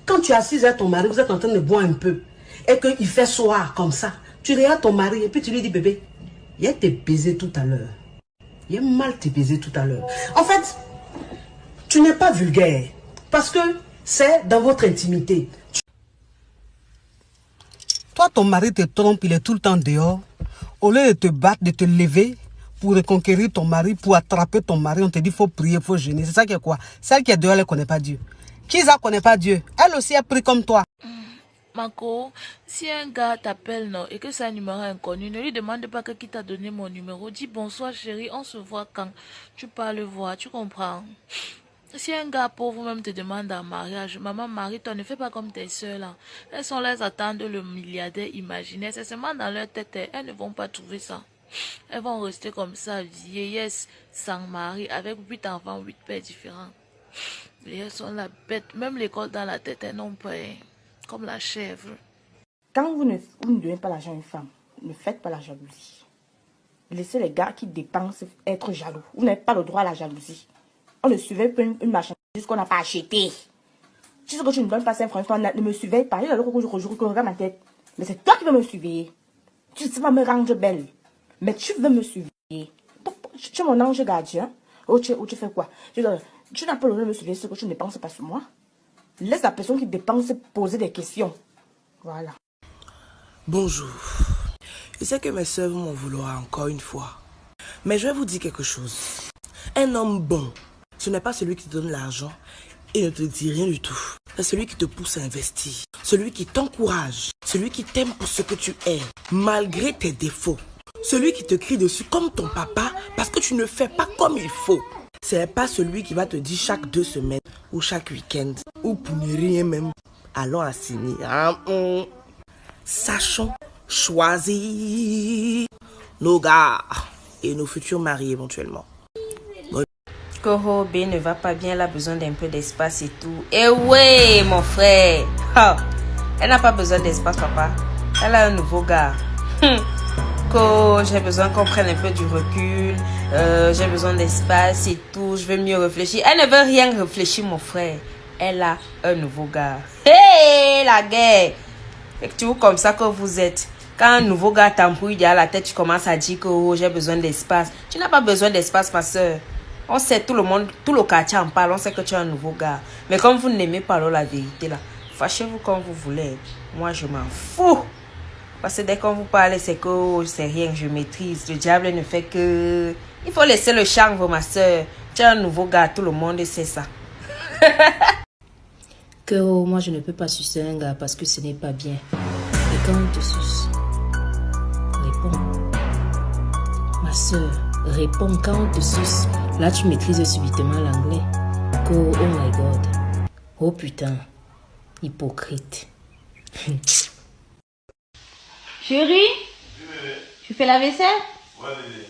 Quand tu es assise à ton mari, vous êtes en train de boire un peu, et qu'il fait soir comme ça, tu regardes ton mari et puis tu lui dis, bébé, il a été baisé tout à l'heure. Il a mal te baisé tout à l'heure. En fait, tu n'es pas vulgaire, parce que c'est dans votre intimité. Toi, ton mari te trompe, il est tout le temps dehors. Au lieu de te battre, de te lever pour reconquérir ton mari, pour attraper ton mari, on te dit il faut prier, il faut jeûner. C'est ça qui est quoi? Celle qui est dehors, elle ne connaît pas Dieu. Qui ne connaît pas Dieu? Elle aussi est pris comme toi. Marco, si un gars t'appelle non et que c'est un numéro inconnu, ne lui demande pas que qui t'a donné mon numéro. Dis bonsoir chérie, on se voit quand tu pars le voir, tu comprends? Si un gars pauvre même te demande un mariage, maman marie-toi, ne fais pas comme tes soeurs là. Elles sont là à attendre le milliardaire imaginaire. C'est seulement dans leur tête, elles ne vont pas trouver ça. Elles vont rester comme ça, vieillesse, sans mari, avec 8 enfants, 8 pères différents. Et elles sont la bête, même l'école dans la tête, elles n'ont pas, comme la chèvre. Quand vous ne donnez pas l'argent à une femme, ne faites pas la jalousie. Laissez les gars qui dépensent être jaloux. Vous n'avez pas le droit à la jalousie. On ne surveille pas une marchandise qu'on n'a pas achetée. Si ce que tu ne donnes pas 5 francs, ne me surveille pas. Il y a le jour que je regarde ma tête. Mais c'est toi qui veux me surveiller. Tu vas me rendre belle. Mais tu veux me surveiller. Tu es mon ange gardien. Ou tu fais quoi? Tu n'as pas le droit de me surveiller ce que tu ne dépenses pas sur moi. Laisse la personne qui dépense poser des questions. Voilà. Bonjour. Je sais que mes soeurs vont m'en vouloir encore une fois. Mais je vais vous dire quelque chose. Un homme bon, ce n'est pas celui qui te donne l'argent et ne te dit rien du tout. C'est celui qui te pousse à investir. Celui qui t'encourage. Celui qui t'aime pour ce que tu es, malgré tes défauts. Celui qui te crie dessus comme ton papa parce que tu ne fais pas comme il faut. Ce n'est pas celui qui va te dire chaque 2 semaines ou chaque week-end ou pour ne rien même. Allons à signer. Sachons choisir nos gars et nos futurs maris éventuellement. Koro B ne va pas bien, elle a besoin d'un peu d'espace et tout. Eh ouais, mon frère. Oh, elle n'a pas besoin d'espace, papa. Elle a un nouveau gars. Ko, j'ai besoin qu'on prenne un peu du recul. J'ai besoin d'espace et tout. Je veux mieux réfléchir. Elle ne veut rien réfléchir, mon frère. Elle a un nouveau gars. Hey, la guerre. C'est toujours comme ça que vous êtes. Quand un nouveau gars t'embrouille derrière la tête, tu commences à dire que oh, j'ai besoin d'espace. Tu n'as pas besoin d'espace, ma soeur. On sait, tout le monde, tout le quartier en parle, on sait que tu es un nouveau gars. Mais comme vous n'aimez pas la vérité là, fâchez-vous comme vous voulez. Moi, je m'en fous. Parce que dès qu'on vous parle, c'est que oh, c'est rien, je maîtrise. Le diable ne fait que... Il faut laisser le chanvre, ma soeur. Tu es un nouveau gars, tout le monde sait ça. Que oh, moi, je ne peux pas sucer un gars parce que ce n'est pas bien. Et quand on te suce, réponds. Ma soeur, réponds quand on te suce. Là, tu maîtrises subitement l'anglais. Oh my God. Oh putain. Hypocrite. Chérie, tu fais la vaisselle? Ouais, bébé.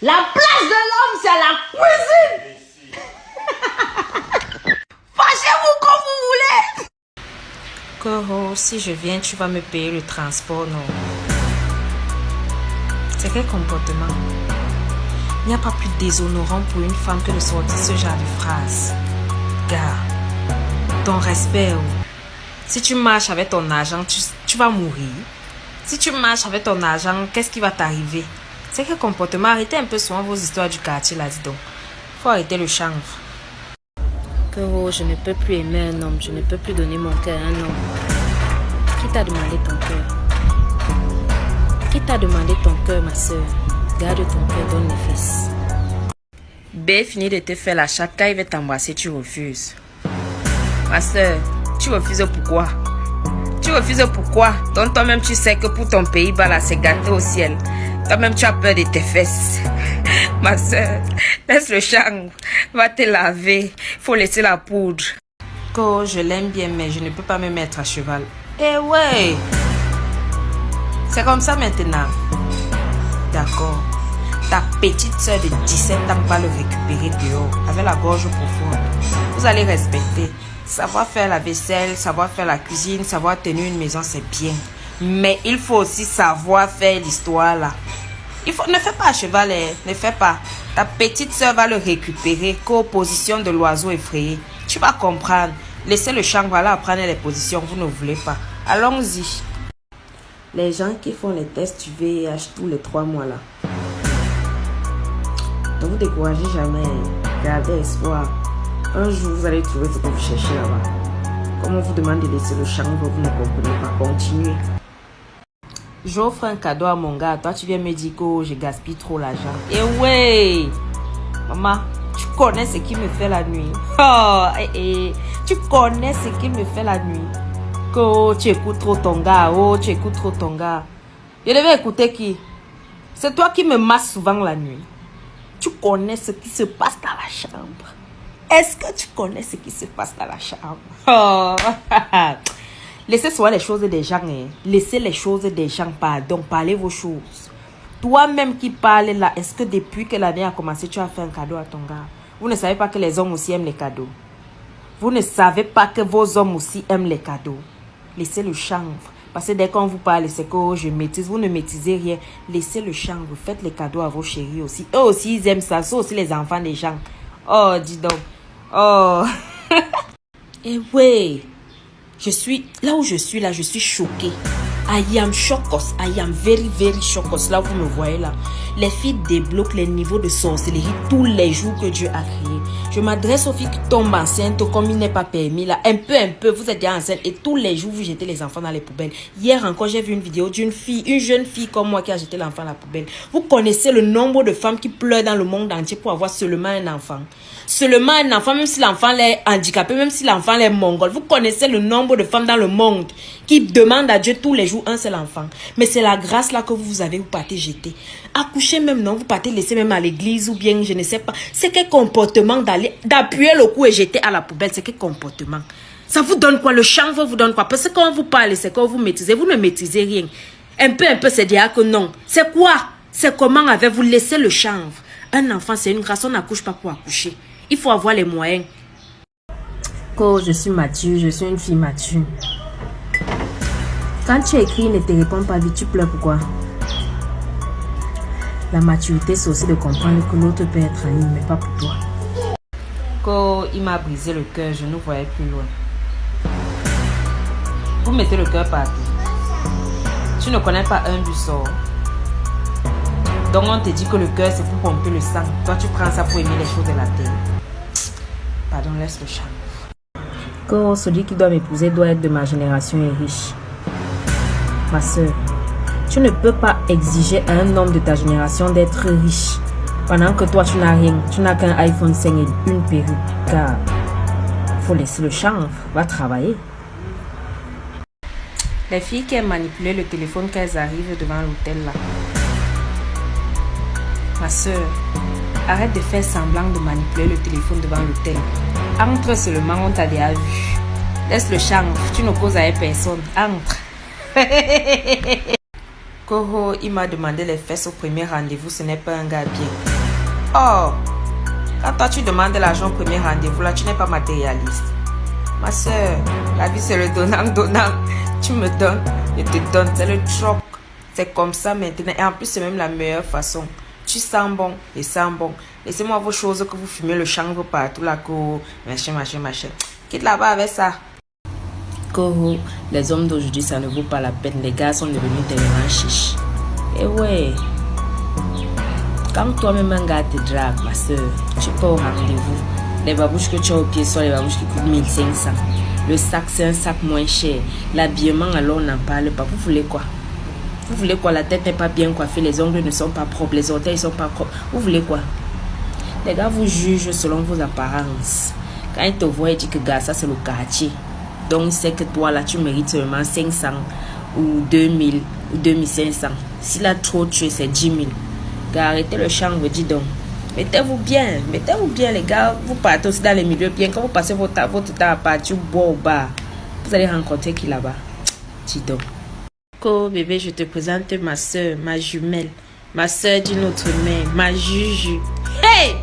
La place de l'homme, c'est la cuisine. Fâchez-vous comme vous voulez. Koro, si je viens, tu vas me payer le transport, non? C'est quel comportement? Il n'y a pas plus déshonorant pour une femme que de sortir ce genre de phrase. Gars, ton respect. Si tu marches avec ton argent, tu vas mourir. Si tu marches avec ton argent, qu'est-ce qui va t'arriver? C'est quel comportement? Arrêtez un peu souvent vos histoires du quartier là, dis donc. Faut arrêter le chanvre. Koro, je ne peux plus aimer un homme. Je ne peux plus donner mon cœur à un homme. Qui t'a demandé ton cœur? Qui t'a demandé ton cœur, ma soeur? Garde ton cœur, donne les fesses. B finit de te faire la chatte. Quand il va t'embrasser, tu refuses. Ma soeur, tu refuses pourquoi? Tu refuses pourquoi? Donc toi-même tu sais que pour ton pays, là, c'est gâté au ciel. Toi-même tu as peur de tes fesses. Ma soeur, laisse le chanvre. Va te laver. Faut laisser la poudre. Oh, je l'aime bien, mais je ne peux pas me mettre à cheval. Eh ouais! C'est comme ça maintenant. D'accord. Ta petite soeur de 17 ans va le récupérer dehors, avec la gorge profonde. Vous allez respecter. Savoir faire la vaisselle, savoir faire la cuisine, savoir tenir une maison, c'est bien. Mais il faut aussi savoir faire l'histoire là. Ne fais pas à cheval, ne fais pas. Ta petite soeur va le récupérer qu'aux positions de l'oiseau effrayé. Tu vas comprendre. Laissez le champ, voilà, prendre les positions, vous ne voulez pas. Allons-y. Les gens qui font les tests du VIH tous les 3 mois là. Ne vous découragez jamais. Gardez espoir. Un jour, vous allez trouver ce que vous cherchez là-bas. Comme on vous demande de laisser le champ, vous ne comprenez pas. Continuez. J'offre un cadeau à mon gars. Toi, tu viens me dire que je gaspille trop l'argent. Et ouais, maman, tu connais ce qui me fait la nuit. Oh, tu connais ce qui me fait la nuit. Que tu écoutes trop ton gars. Oh, tu écoutes trop ton gars. Je devais écouter qui? C'est toi qui me masses souvent la nuit. Tu connais ce qui se passe dans la chambre. Est-ce que tu connais ce qui se passe dans la chambre? Oh. Laissez soit les choses des gens. Hein. Laissez les choses des gens. Pardon, parlez vos choses. Toi-même qui parles là, est-ce que depuis que l'année a commencé, tu as fait un cadeau à ton gars? Vous ne savez pas que les hommes aussi aiment les cadeaux. Vous ne savez pas que vos hommes aussi aiment les cadeaux. Laissez le chanvre. Parce que dès qu'on vous parle, c'est que je maîtrise. Vous ne maîtrisez rien. Laissez le chanvre. Faites les cadeaux à vos chéris aussi. Eux aussi, ils aiment ça. C'est aussi les enfants des gens. Oh, dis donc. Oh. Et ouais. Là où je suis là, je suis choquée. I am shocked. I am very, very shocked. Là, vous me voyez là. Les filles débloquent les niveaux de sorcellerie tous les jours que Dieu a créé. Je m'adresse aux filles qui tombent enceintes comme il n'est pas permis là. Un peu, vous êtes déjà enceinte et tous les jours vous jetez les enfants dans les poubelles. Hier encore, j'ai vu une vidéo d'une fille, une jeune fille comme moi qui a jeté l'enfant dans la poubelle. Vous connaissez le nombre de femmes qui pleurent dans le monde entier pour avoir seulement un enfant. Seulement un enfant, même si l'enfant est handicapé, même si l'enfant est mongol. Vous connaissez le nombre de femmes dans le monde qui demandent à Dieu tous les jours un seul enfant. Mais c'est la grâce là que vous avez, vous partez jeter. Accoucher même, non, vous partez laisser même à l'église ou bien, je ne sais pas. C'est quel comportement d'appuyer le cou et jeter à la poubelle, c'est quel comportement? Ça vous donne quoi? Le chanvre vous donne quoi? Parce que quand vous parlez, c'est quand vous maîtrisez. Vous ne maîtrisez rien. Un peu, c'est dire que non. C'est quoi? C'est comment avez-vous laissé le chanvre? Un enfant, c'est une grâce. On n'accouche pas pour accoucher. Il faut avoir les moyens. Quand je suis mature, je suis une fille mature. Quand tu écris, il ne te répond pas vite, tu pleures pourquoi? La maturité, c'est aussi de comprendre que l'autre peut être ami, mais pas pour toi. Quand il m'a brisé le cœur, je ne voyais plus loin. Vous mettez le cœur partout. Tu ne connais pas un du sort. Donc on te dit que le cœur c'est pour pomper le sang. Toi tu prends ça pour aimer les choses de la terre. Pardon, laisse le charme. Que celui qui doit m'épouser doit être de ma génération et riche. Ma soeur, tu ne peux pas exiger à un homme de ta génération d'être riche pendant que toi tu n'as rien. Tu n'as qu'un iPhone 5 et une perruque. Car il faut laisser le chanvre, va travailler. Les filles qui aiment manipuler le téléphone quand elles arrivent devant l'hôtel là. Ma soeur, arrête de faire semblant de manipuler le téléphone devant l'hôtel. Entre seulement, on t'a déjà vu. Laisse le chanvre, tu ne causes à personne. Entre. Koro, il m'a demandé les fesses au premier rendez-vous, ce n'est pas un gars bien. Oh, quand toi tu demandes l'argent au premier rendez-vous, là tu n'es pas matérialiste. Ma soeur, la vie c'est le donnant. Tu me donnes, je te donne, c'est le troc. C'est comme ça maintenant. Et en plus, c'est même la meilleure façon. Tu sens bon, et sens bon. Laissez-moi vos choses que vous fumez le chanvre partout là, machin. Quitte là-bas avec ça. Koro, les hommes d'aujourd'hui, ça ne vaut pas la peine. Les gars sont devenus tellement chiches. Et ouais, quand toi-même un gars te drague, ma soeur, tu pars au rendez-vous. Les babouches que tu as au pied sont les babouches qui coûtent 1500. Le sac, c'est un sac moins cher. L'habillement, alors on n'en parle pas. Vous voulez quoi? Vous voulez quoi? La tête n'est pas bien coiffée, les ongles ne sont pas propres, les orteils ne sont pas propres. Vous voulez quoi? Les gars vous jugent selon vos apparences. Quand ils te voient, ils disent que gars, ça c'est le quartier. Donc c'est que toi là, tu mérites seulement 500 ou 2000 ou 2500. Si là trop tu es, c'est 10 000. Gars, arrêtez le chanvre, dis donc. Mettez-vous bien les gars. Vous partez aussi dans les milieux bien. Quand vous passez votre temps à partir boire au bar, vous allez rencontrer qui là-bas? Dis donc. Bébé, je te présente ma soeur, ma jumelle, ma soeur d'une autre mère, ma juju. Hey!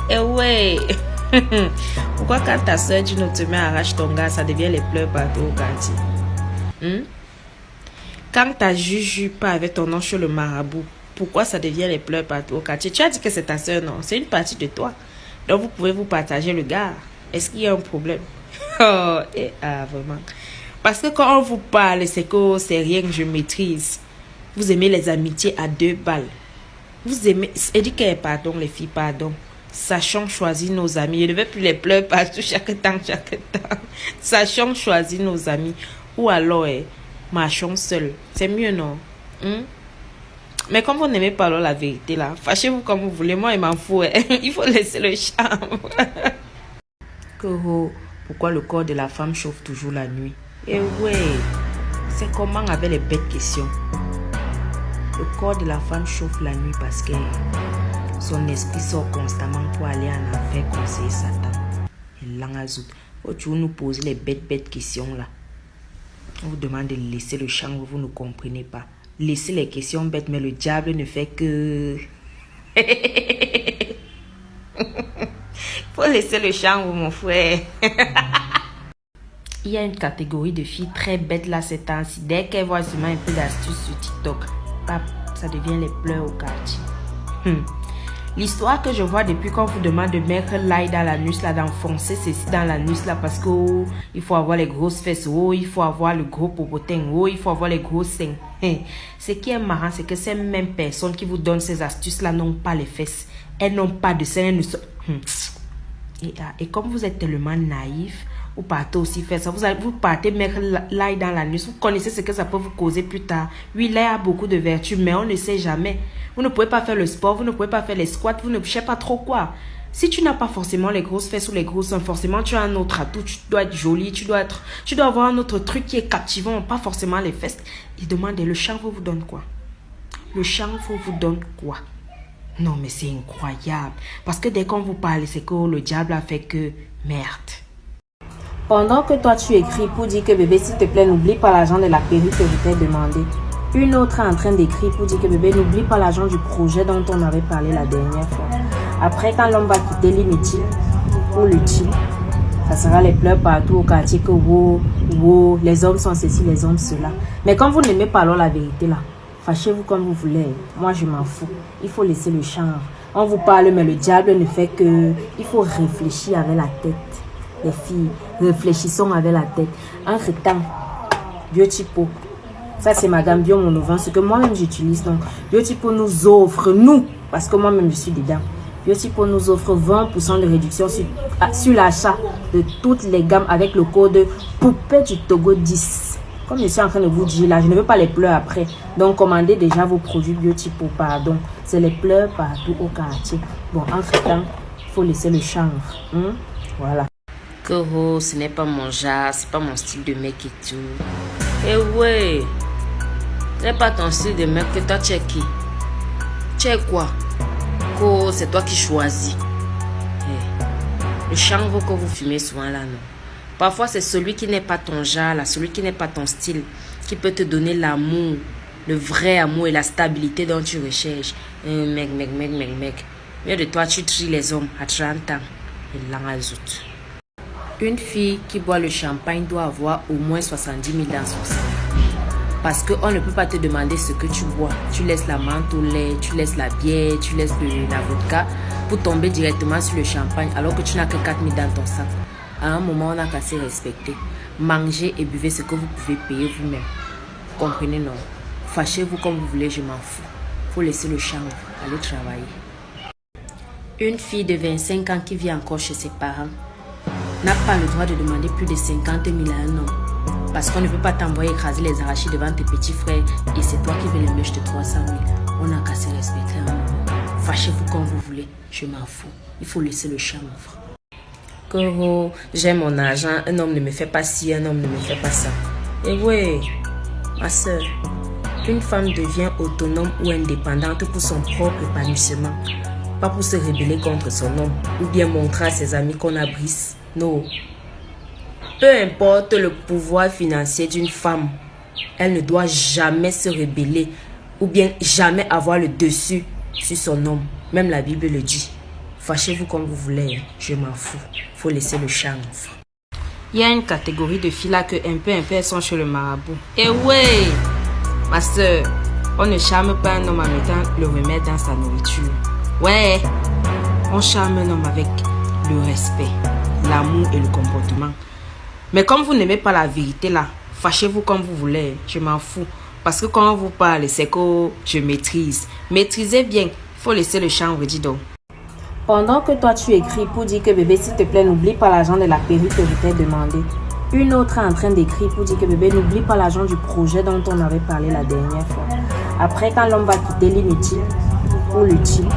Eh ouais! Pourquoi quand ta soeur d'une autre mère arrache ton gars, ça devient les pleurs partout au quartier? Quand ta juju part avec ton nom chez le marabout, pourquoi ça devient les pleurs partout au quartier? Tu as dit que c'est ta soeur, non? C'est une partie de toi. Donc vous pouvez vous partager le gars. Est-ce qu'il y a un problème? Oh, vraiment. Parce que quand on vous parle, c'est que c'est rien que je maîtrise. Vous aimez les amitiés à 2 balles. Vous aimez... Elle dit qu'elle pardon, les filles, pardon. Sachons choisir nos amis. Je ne vais plus les pleurer partout chaque temps. Sachons choisir nos amis. Ou alors, marchons seuls. C'est mieux, non? Mais comme vous n'aimez pas alors la vérité, là, fâchez-vous comme vous voulez. Moi, il m'en fout. Il faut laisser le charme. Pourquoi le corps de la femme chauffe toujours la nuit? Eh ouais, c'est comment avec les bêtes questions. Le corps de la femme chauffe la nuit parce que son esprit sort constamment pour aller en enfer conseiller Satan. Et l'angazout. Tu nous poser les bêtes questions là. On vous demande de laisser le champ, vous ne comprenez pas. Laissez les questions bêtes, mais le diable ne fait que... Faut laisser le champ, mon frère. Il y a une catégorie de filles très bêtes là ces temps-ci. Dès qu'elles voient seulement un peu d'astuces sur TikTok, ça devient les pleurs au quartier. L'histoire que je vois depuis qu'on vous demande de mettre l'ail dans l'anus là, d'enfoncer ceci dans l'anus là, parce que il faut avoir les grosses fesses, il faut avoir le gros popotin, il faut avoir les gros seins. Ce qui est marrant, c'est que ces mêmes personnes qui vous donnent ces astuces là n'ont pas les fesses. Elles n'ont pas de seins, elles ne sont... Et comme vous êtes tellement naïf, vous partez aussi faire ça. Vous partez mettre l'ail dans l'anus. Vous connaissez ce que ça peut vous causer plus tard. Oui, l'ail a beaucoup de vertus, mais on ne sait jamais. Vous ne pouvez pas faire le sport, vous ne pouvez pas faire les squats, vous ne sais pas trop quoi. Si tu n'as pas forcément les grosses fesses ou les gros seins, forcément tu as un autre atout. Tu dois être jolie, tu dois avoir un autre truc qui est captivant, pas forcément les fesses. Et demandez, le chanvre vous donne quoi? Le chanvre vous donne quoi? Non, mais c'est incroyable. Parce que dès qu'on vous parle, c'est que le diable a fait que merde. Pendant que toi tu écris pour dire que bébé, s'il te plaît, n'oublie pas l'argent de la perruque que je t'ai demandé. Une autre est en train d'écrire pour dire que bébé, n'oublie pas l'argent du projet dont on avait parlé la dernière fois. Après, quand l'homme va quitter l'imiti ou le team, ça sera les pleurs partout au quartier que wow, les hommes sont ceci, les hommes cela. Mais quand vous n'aimez pas alors la vérité là, fâchez-vous comme vous voulez. Moi, je m'en fous. Il faut laisser le champ. On vous parle, mais le diable ne fait que... Il faut réfléchir avec la tête. Les filles, réfléchissons avec la tête. Entre temps, Biotypo. Ça, c'est Madame Bio Monovan, ce que moi-même j'utilise. Donc, Biotypo nous offre, parce que moi-même je suis dedans. Biotypo nous offre 20% de réduction sur l'achat de toutes les gammes avec le code Poupée du Togo 10. Comme je suis en train de vous dire là, je ne veux pas les pleurs après. Donc, commandez déjà vos produits Biotypo, pardon. C'est les pleurs partout au quartier. Bon, entre-temps, il faut laisser le chanvre. Voilà. Koro, ce n'est pas mon genre, c'est pas mon style de mec et tout. Eh ouais, ce n'est pas ton style de mec que toi tu es qui? Tu es quoi? Koro, c'est toi qui choisis. Le chanvre que vous fumez souvent là, non. Parfois c'est celui qui n'est pas ton genre là, celui qui n'est pas ton style, qui peut te donner l'amour, le vrai amour et la stabilité dont tu recherches. Mec. Mieux de toi, tu tries les hommes à 30 ans. Et l'angazout. Une fille qui boit le champagne doit avoir au moins 70 000 dans son sang. Parce qu'on ne peut pas te demander ce que tu bois. Tu laisses la menthe au lait, tu laisses la bière, tu laisses la vodka pour tomber directement sur le champagne alors que tu n'as que 4 000 dans ton sac. À un moment, on n'a qu'à se respecter. Mangez et buvez ce que vous pouvez payer vous-même. Vous comprenez, non? Fâchez-vous comme vous voulez, je m'en fous. Faut laisser le chanvre, aller travailler. Une fille de 25 ans qui vit encore chez ses parents n'a pas le droit de demander plus de 50 000 à un homme. Parce qu'on ne peut pas t'envoyer écraser les arachides devant tes petits frères et c'est toi qui veux les mèches de 300 000. On n'a qu'à se respecter un moment. Fâchez-vous comme vous voulez, je m'en fous. Il faut laisser le chanvre. Koro, j'ai mon argent, un homme ne me fait pas ci, un homme ne me fait pas ça. Et ouais, ma soeur, une femme devient autonome ou indépendante pour son propre épanouissement. Pas pour se rebeller contre son homme ou bien montrer à ses amis qu'on a brise. Non. Peu importe le pouvoir financier d'une femme, elle ne doit jamais se rebeller ou bien jamais avoir le dessus sur son homme. Même la Bible le dit. Fâchez-vous comme vous voulez, je m'en fous. Faut laisser le chanvre. Il y a une catégorie de filles là que un peu elles sont chez le marabout. Et ouais, ma soeur, on ne charme pas un homme en mettant le remède dans sa nourriture. Ouais, on charme un homme avec le respect, l'amour et le comportement. Mais comme vous n'aimez pas la vérité là, fâchez-vous comme vous voulez, je m'en fous. Parce que quand on vous parle, c'est que je maîtrise. Maîtrisez bien, il faut laisser le champ, dis donc. Pendant que toi tu écris pour dire que bébé s'il te plaît n'oublie pas l'argent de la perruque que je t'ai demandé, une autre est en train d'écrire pour dire que bébé n'oublie pas l'argent du projet dont on avait parlé la dernière fois. Après quand l'homme va quitter l'inutile pour l'utile,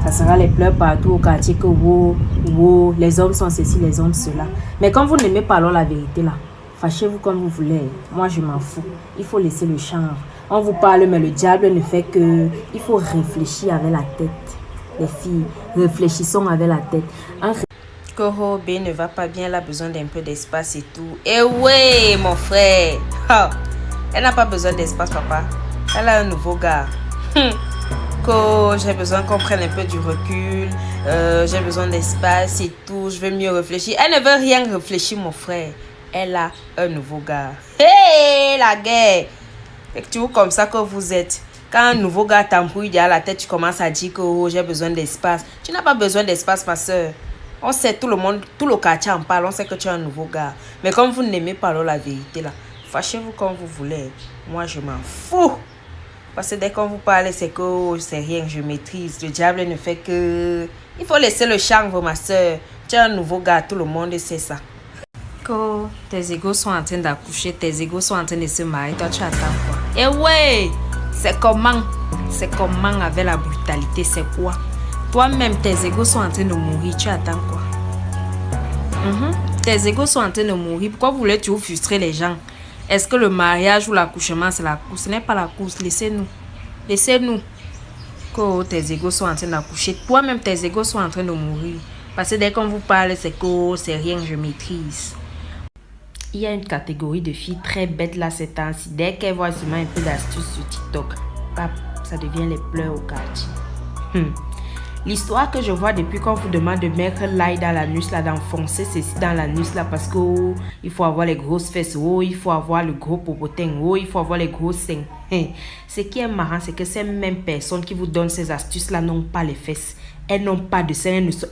ça sera les pleurs partout au quartier que wow, wow, les hommes sont ceci, les hommes cela. Mais quand vous n'aimez pas alors la vérité là, fâchez-vous comme vous voulez. Moi je m'en fous. Il faut laisser le champ. On vous parle mais le diable ne fait que... Il faut réfléchir avec la tête. Les filles, réfléchissons avec la tête. Koro B ne va pas bien, elle a besoin d'un peu d'espace et tout. Eh ouais, mon frère. Oh, elle n'a pas besoin d'espace, papa. Elle a un nouveau gars. Ko, j'ai besoin qu'on prenne un peu du recul. J'ai besoin d'espace et tout. Je veux mieux réfléchir. Elle ne veut rien réfléchir, mon frère. Elle a un nouveau gars. Hey, la guerre. C'est toujours comme ça que vous êtes. Quand un nouveau gars t'embrouille à la tête, tu commences à dire que oh, j'ai besoin d'espace. Tu n'as pas besoin d'espace, ma soeur. On sait, tout le monde, tout le quartier en parle. On sait que tu es un nouveau gars. Mais comme vous n'aimez pas alors la vérité là, fâchez-vous comme vous voulez. Moi, je m'en fous. Parce que dès qu'on vous parle, c'est que oh, c'est rien, je maîtrise. Le diable ne fait que... Il faut laisser le chanvre, ma soeur. Tu es un nouveau gars, tout le monde sait ça. Quand tes égos sont en train d'accoucher, tes égos sont en train de se marier, toi tu attends quoi? Eh ouais! C'est comment avec la brutalité, c'est quoi? Toi-même, tes égos sont en train de mourir, tu attends quoi? Tes égos sont en train de mourir, pourquoi vous voulez toujours frustrer les gens? Est-ce que le mariage ou l'accouchement, c'est la course? Ce n'est pas la course, laissez-nous. Laissez-nous. Quand tes égos sont en train d'accoucher, toi-même, tes égos sont en train de mourir. Parce que dès qu'on vous parle, c'est que c'est rien, je maîtrise. Il y a une catégorie de filles très bêtes là ces temps-ci. Dès qu'elles voient seulement un peu d'astuces sur TikTok, pap, ça devient les pleurs au quartier. L'histoire que je vois depuis qu'on vous demande de mettre l'ail dans l'anus là, d'enfoncer ceci dans l'anus là, parce que oh, il faut avoir les grosses fesses, oh, il faut avoir le gros popotin, oh, il faut avoir les gros seins. Ce qui est marrant, c'est que ces mêmes personnes qui vous donnent ces astuces là n'ont pas les fesses. Elles n'ont pas de seins, elles ne sont...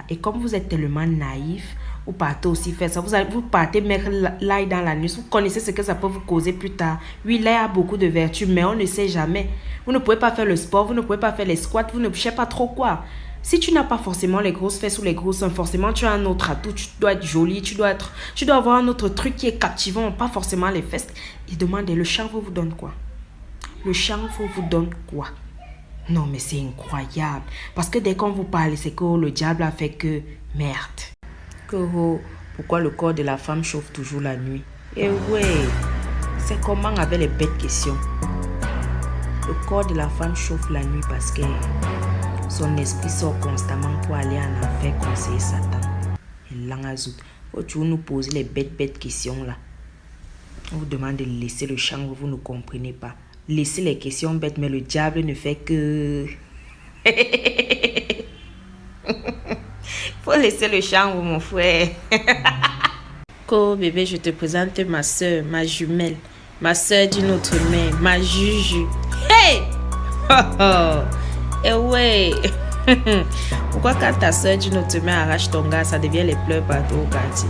Et comme vous êtes tellement naïf, vous partez aussi faire ça. Vous partez mettre l'ail dans l'anus. Vous connaissez ce que ça peut vous causer plus tard. Oui, l'ail a beaucoup de vertus, mais on ne sait jamais. Vous ne pouvez pas faire le sport, vous ne pouvez pas faire les squats, vous ne savez pas trop quoi. Si tu n'as pas forcément les grosses fesses ou les gros seins, forcément tu as un autre atout. Tu dois être jolie, tu dois avoir un autre truc qui est captivant, pas forcément les fesses. Et demandez, le chanvre vous donne quoi? Le chanvre vous donne quoi? Non, mais c'est incroyable. Parce que dès qu'on vous parle, c'est que le diable a fait que merde. Pourquoi le corps de la femme chauffe toujours la nuit? Eh ouais, c'est comment avec les bêtes questions. Le corps de la femme chauffe la nuit parce que son esprit sort constamment pour aller en enfer conseiller Satan. Et l'angazout. Tu nous poser les bêtes questions là. On vous demande de laisser le champ, vous ne comprenez pas. Laissez les questions bêtes, mais le diable ne fait que... Faut laisser le champ, mon frère. Ko, bébé, je te présente ma soeur, ma jumelle, ma soeur d'une autre mère, ma juju. Hey! Eh ouais! Pourquoi quand ta soeur d'une autre mère arrache ton gars, ça devient les pleurs partout au quartier?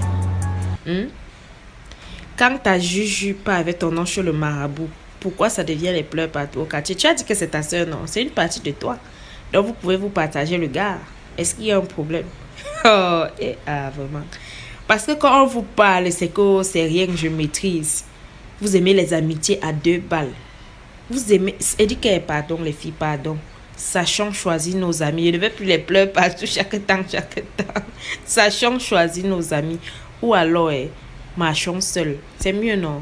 Quand ta juju part avec ton nom chez le marabout, pourquoi ça devient les pleurs partout au quartier? Tu as dit que c'est ta soeur, non? C'est une partie de toi. Donc vous pouvez vous partager le gars. Est-ce qu'il y a un problème? Oh, vraiment. Parce que quand on vous parle, c'est que c'est rien que je maîtrise. Vous aimez les amitiés à 2 balles. Vous aimez... Éduquez, pardon, les filles, pardon. Sachons choisir nos amis. Je ne vais plus les pleurs partout chaque temps. Sachons choisir nos amis. Ou alors, marchons seuls. C'est mieux, non?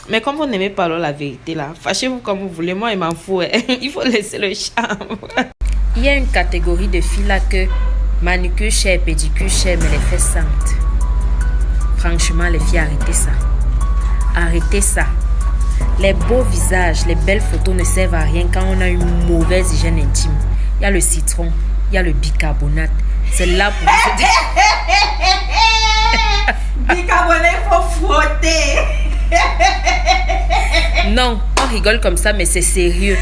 Mais comme vous n'aimez pas alors la vérité là, fâchez-vous comme vous voulez, moi il m'en fout. Il faut laisser le charme. Il y a une catégorie de filles là que manucure cher, pédicure cher, mais les fesses sentent. Franchement les filles, arrêtez ça. Arrêtez ça. Les beaux visages, les belles photos ne servent à rien quand on a une mauvaise hygiène intime. Il y a le citron, il y a le bicarbonate. C'est là pour vous. Bicarbonate, il faut frotter. Non, on rigole comme ça, mais c'est sérieux.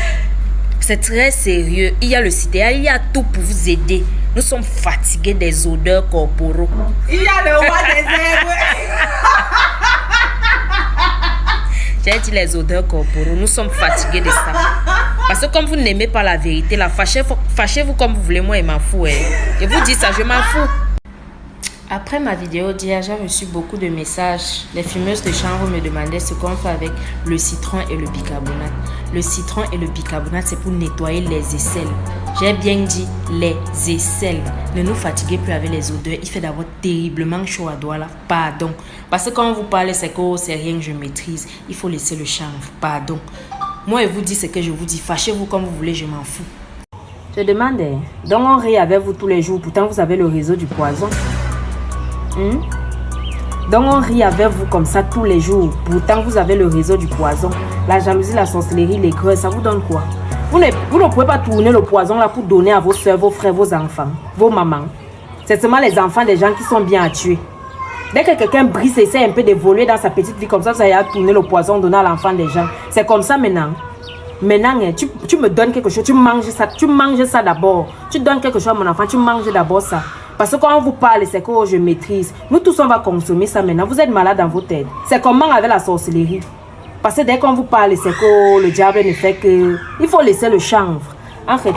C'est très sérieux. Il y a le cité, il y a tout pour vous aider. Nous sommes fatigués des odeurs corporaux. Il y a le roi des herbes. J'ai dit les odeurs corporaux. Nous sommes fatigués de ça. Parce que comme vous n'aimez pas la vérité, là, fâchez-vous comme vous voulez, moi, je m'en fous. Je vous dis ça, je m'en fous. Après ma vidéo d'hier, j'ai reçu beaucoup de messages. Les fumeuses de chanvre me demandaient ce qu'on fait avec le citron et le bicarbonate. Le citron et le bicarbonate, c'est pour nettoyer les aisselles. J'ai bien dit les aisselles. Ne nous fatiguez plus avec les odeurs. Il fait d'abord terriblement chaud à Douala. Pardon. Parce que quand vous parlez, c'est que c'est rien que je maîtrise. Il faut laisser le chanvre. Pardon. Moi, je vous dis ce que je vous dis. Fâchez-vous comme vous voulez, je m'en fous. Je demandais, donc on rit avec vous tous les jours, pourtant vous avez le réseau du poison. Donc on rit avec vous comme ça tous les jours, pourtant vous avez le réseau du poison. La jalousie, la sorcellerie, les grèves, ça vous donne quoi? Vous ne pouvez pas tourner le poison là pour donner à vos soeurs, vos frères, vos enfants, vos mamans. C'est seulement les enfants des gens qui sont bien à tuer. Dès que quelqu'un brise et essaie un peu d'évoluer dans sa petite vie comme ça, vous allez tourner le poison, donner à l'enfant des gens. C'est comme ça maintenant. Maintenant, tu me donnes quelque chose, tu manges ça d'abord. Tu donnes quelque chose à mon enfant, tu manges d'abord ça. Parce que quand on vous parle, c'est que je maîtrise. Nous tous, on va consommer ça maintenant. Vous êtes malade dans vos têtes. C'est comment avec la sorcellerie. Parce que dès qu'on vous parle, c'est que le diable ne fait que... Il faut laisser le chanvre. En fait,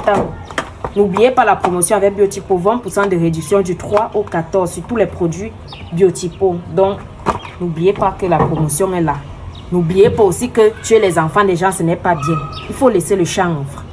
n'oubliez pas la promotion avec Biotypo. 20% de réduction du 3 au 14 sur tous les produits Biotypo. Donc, n'oubliez pas que la promotion est là. N'oubliez pas aussi que tuer les enfants des gens, ce n'est pas bien. Il faut laisser le chanvre.